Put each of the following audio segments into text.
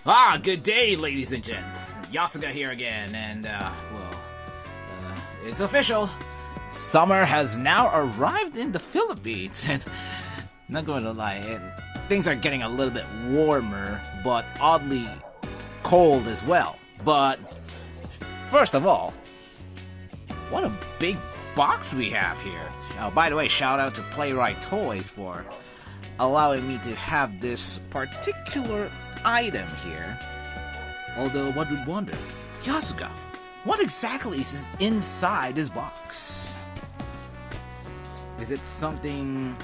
Good day, ladies and gents. Yasuga here again, and, it's official. Summer has now arrived in the Philippines, and not going to lie, things are getting a little bit warmer, but oddly cold as well. But, first of all, what a big box we have here. Oh, by the way, shout out to Playwright Toys for allowing me to have this particular item here. Although one would wonder, Yasuga, what exactly is inside this box? Is it something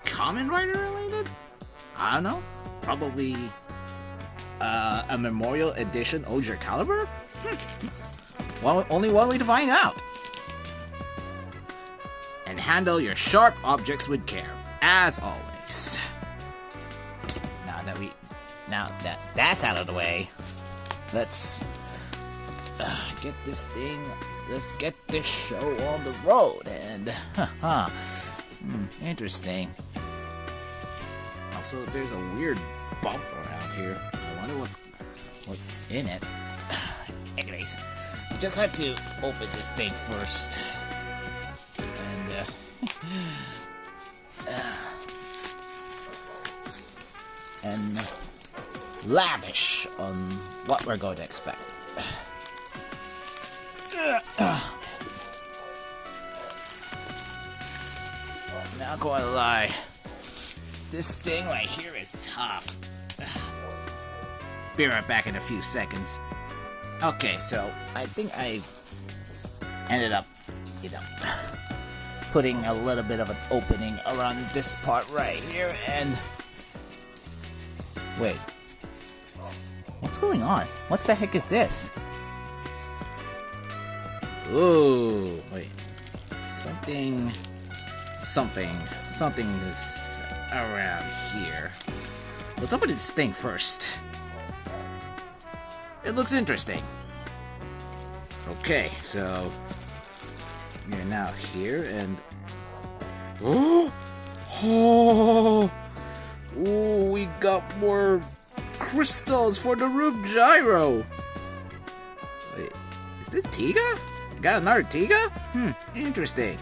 Kamen Rider related? I don't know. Probably a memorial edition Oger Caliber? Well, only one way to find out. And handle your sharp objects with care, as always. Now that that's out of the way, let's get this thing. Let's get this show on the road. And interesting. Also, there's a weird bump around here. I wonder what's in it. Anyways, you just have to open this thing first. And lavish on what we're going to expect. Not gonna lie, this thing right here is tough. Be right back in a few seconds. Okay, so I think I ended up, putting a little bit of an opening around this part right here, and wait, what's going on? What the heck is this? Ooh, wait, something is around here. Let's open this thing first. It looks interesting. Okay, so we're now here, and oh, we got more crystals for the Rube Gyro. Wait, is this Tiga? Got another Tiga? Interesting.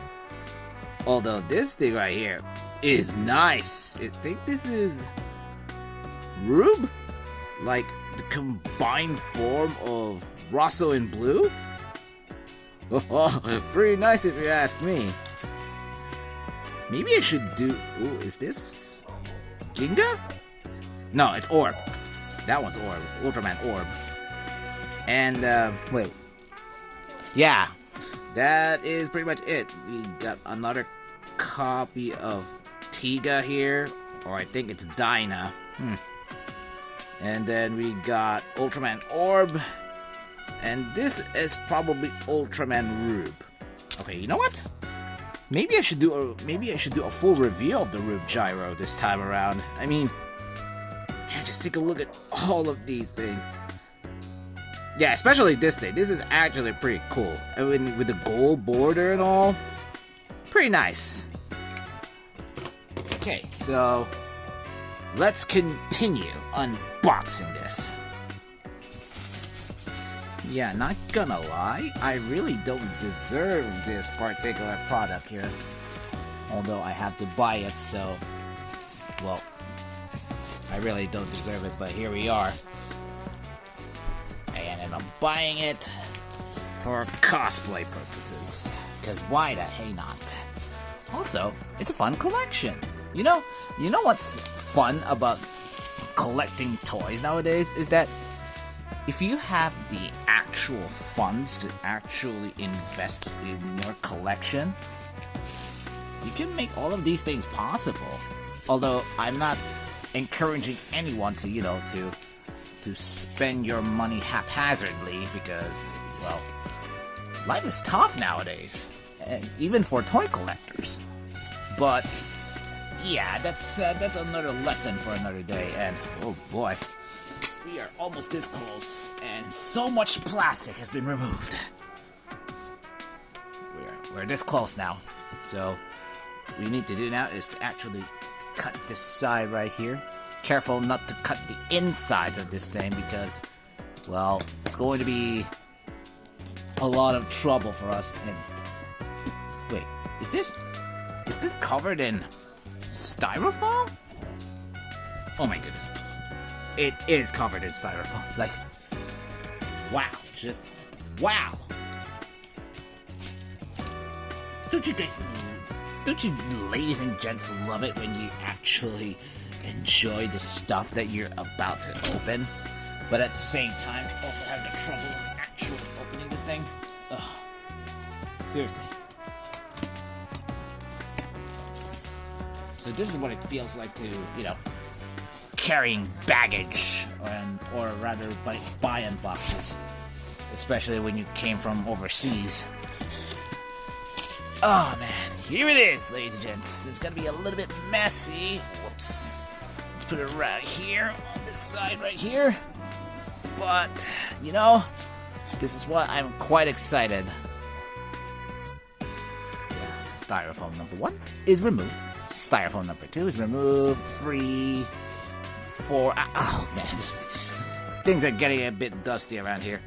Although this thing right here is nice. I think this is Rube? Like the combined form of Rosso and Blue? Oh, pretty nice if you ask me. Maybe I should do... Ooh, is this Ginga? No, it's Orb. That one's Orb. Ultraman Orb. And, wait. Yeah, that is pretty much it. We got another copy of Tiga here. Or I think it's Dyna. And then we got Ultraman Orb. And this is probably Ultraman Rube. Okay, you know what? Maybe I should do a full review of the Rube Gyro this time around. I mean, just take a look at all of these things. Yeah, especially this thing. This is actually pretty cool. I mean, with the gold border and all, pretty nice. Okay, so let's continue unboxing this. Yeah, not gonna lie, I really don't deserve this particular product here. Although I have to buy it, so, well, I really don't deserve it, but here we are. And I'm buying it for cosplay purposes. Because why the hey not? Also, it's a fun collection. You know what's fun about collecting toys nowadays is that if you have the actual funds to actually invest in your collection, you can make all of these things possible. Although I'm not encouraging anyone to to spend your money haphazardly, because, well, life is tough nowadays, and even for toy collectors. But yeah, that's another lesson for another day. And oh boy, we are almost this close, and so much plastic has been removed. We're this close now, so what we need to do now is to actually cut this side right here, careful not to cut the insides of this thing because, well, it's going to be a lot of trouble for us. And wait, is this covered in styrofoam? Oh my goodness. It is covered in styrofoam. Like, wow. Just, wow. Don't you ladies and gents love it when you actually enjoy the stuff that you're about to open, but at the same time also have the trouble of actually opening this thing? Ugh. Seriously. So this is what it feels like to, you know, carrying baggage, or rather buy-in boxes, especially when you came from overseas. Oh man, here it is, ladies and gents. It's gonna be a little bit messy. Whoops. Let's put it right here, on this side right here. But, you know, this is what I'm quite excited. Yeah, styrofoam number 1 is removed. Styrofoam number 2 is removed. 3, 4. Oh man, things are getting a bit dusty around here.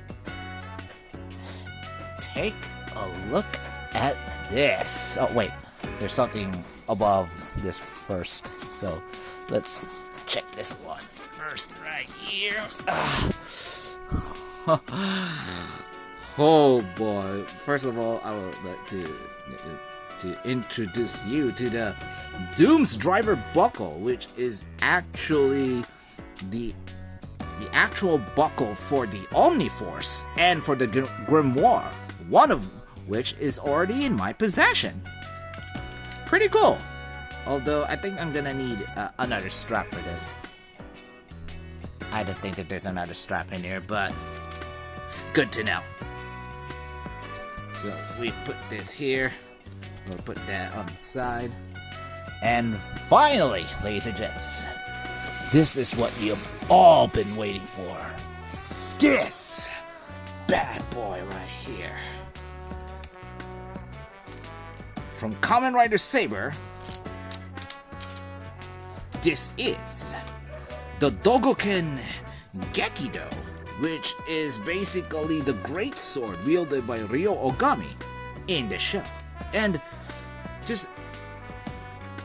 Take a look at this. Oh wait, there's something above this first. So let's check this one first right here. Oh boy. First of all, I would like to introduce you to the Doom's Driver buckle, which is actually the actual buckle for the Omniforce and for the Grimoire, one of which is already in my possession. Pretty cool. Although I think I'm gonna need another strap for this. I don't think that there's another strap in here, but good to know. So we put this here. We'll put that on the side. And finally, ladies and gents, this is what you've all been waiting for. This bad boy right here. From Kamen Rider Saber, this is the Dogouken Gekido, which is basically the Greatsword wielded by Ryo Ogami in the show. And just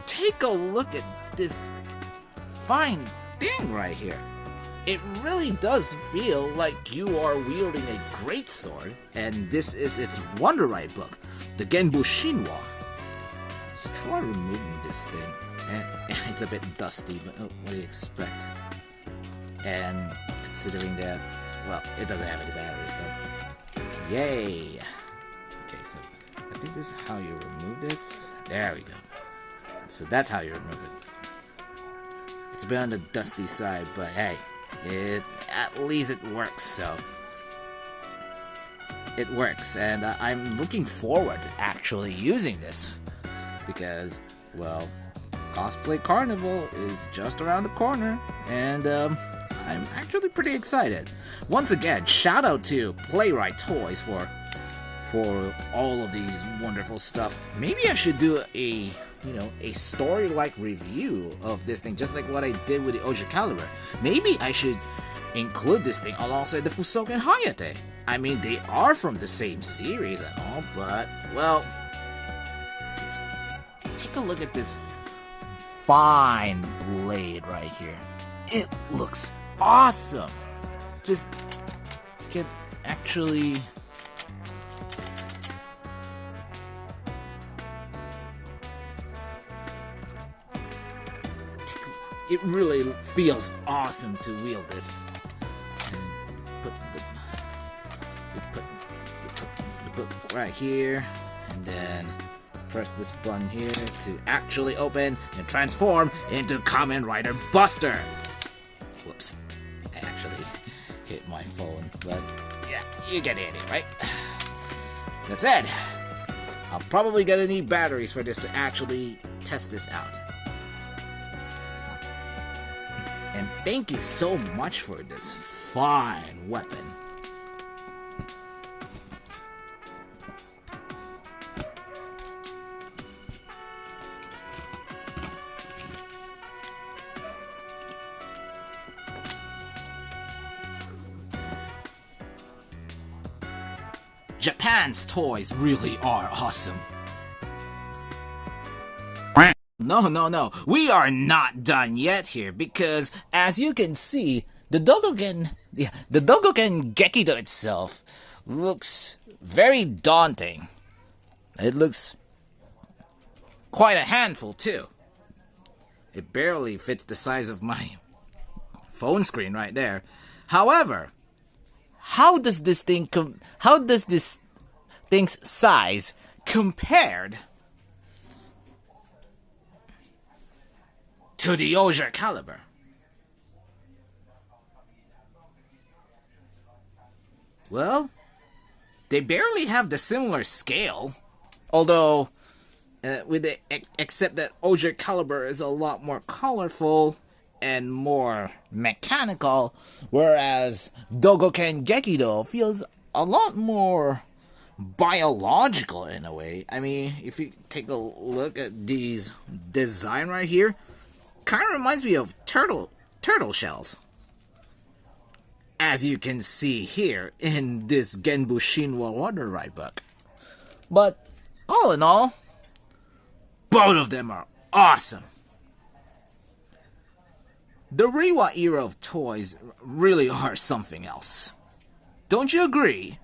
take a look at this fine thing right here. It really does feel like you are wielding a greatsword, and this is its Wonder Ride book, the Genbu Shinwa. Let's try removing this thing. And it's a bit dusty, but what do you expect? And considering that, well, it doesn't have any batteries, so yay! Okay, so I think this is how you remove this. There we go. So that's how you remove it. It's a bit on the dusty side, but hey, at least it works, so it works, and I'm looking forward to actually using this because, well, Cosplay Carnival is just around the corner, and I'm actually pretty excited. Once again, shout out to Playwright Toys for all of these wonderful stuff. Maybe I should do a story-like review of this thing, just like what I did with the Oja Caliber. Maybe I should include this thing alongside the Fusoken Hayate. I mean, they are from the same series and all, but, well, just take a look at this fine blade right here. It looks awesome. Just can actually... It really feels awesome to wield this. Put right here, and then press this button here to actually open and transform into Kamen Rider Buster. Whoops, I actually hit my phone, but yeah, you get the idea, right? That said, I'm probably gonna need batteries for this to actually test this out. And thank you so much for this fine weapon. Japan's toys really are awesome. No, we are not done yet here, because as you can see, the Dogouken Gekido itself looks very daunting. It looks quite a handful too. It barely fits the size of my phone screen right there. However, how does this thing's size compared to the Oja caliber? Well, they barely have the similar scale, although except that Oja caliber is a lot more colorful and more mechanical, whereas Dogouken Gekido feels a lot more biological in a way. I mean, if you take a look at these design right here, kind of reminds me of turtle shells, as you can see here in this Genbu Shinwa Water Ride book. But all in all, both of them are awesome. The Reiwa era of toys really are something else. Don't you agree?